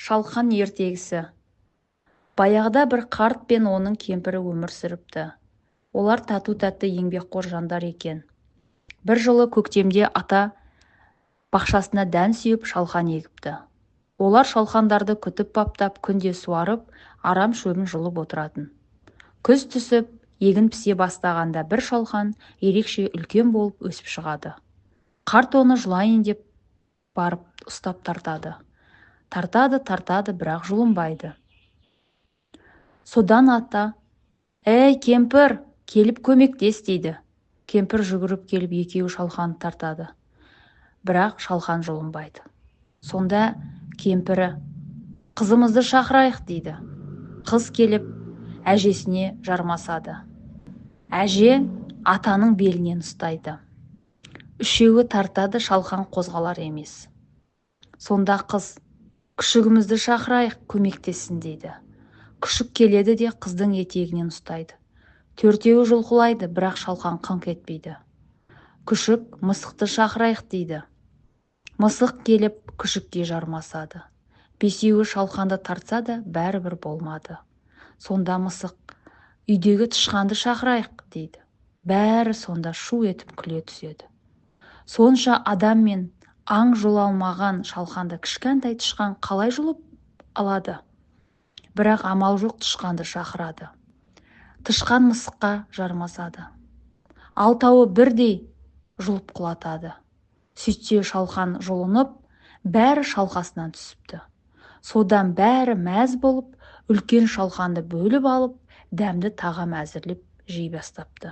Шалқан ертегісі. Баяғыда бір қарт пен оның кемпірі өмір сүріпті. Олар тату-тәтті еңбекқор жандар екен. Бір жылы көктемде ата бақшасына дән сүйіп шалқан егіпті. Олар шалқандарды күтіп баптап, күнде суарып, арам шөбін жұлып отыратын. Күз түсіп, егін пісе бастағанда бір шалқан ерекше үлкен болып өсіп шығады. Қарт оны жұлайын деп барып ұстап тартады. Тартады, бірақ жұлынбайды. Содан ата: «Әй, кемпір, келіп көмектес» дейді. Кемпір жүгіріп келіп екеуі шалқанды тартады. Бірақ шалқан жұлынбайды. Сонда кемпірі: «Қызымызды шақырайық» дейді. Қыз келіп әжесіне жармасады. Әже атаның белінен ұстайды. Үшеуі тартады, шалқан қозғалар емес. Сонда қыз: «Күшігімізді шақырайық, көмектессін» дейді. Күшік келеді де қыздың етегінен ұстайды. Төртеуі жұлқылайды, бірақ шалқан қыңқ етпейді. Күшік мысықты шақырайық дейді. Мысық келіп күшікке жармасады. Бесеуі шалқанды тартса да бәрібір болмады. Сонда мысық: «Үйдегі тышқанды шақырайық» дейді. Бәрі сонда шу етіп күле түседі. Сонша адам мен аң жұла алмаған шалқанды кішкентай тышқан қалай жұлып алады? Бірақ амал жоқ, тышқанды шақырады. Тышқан мысыққа жармасады. Алтауы бірдей жұлып құлатады. Сөйтсе шалқан жұлынып, бәрі шалқасынан түсіпті. Содан бәрі мәз болып, үлкен шалқанды бөліп алып, дәмді тағам әзірлеп жей бастапты.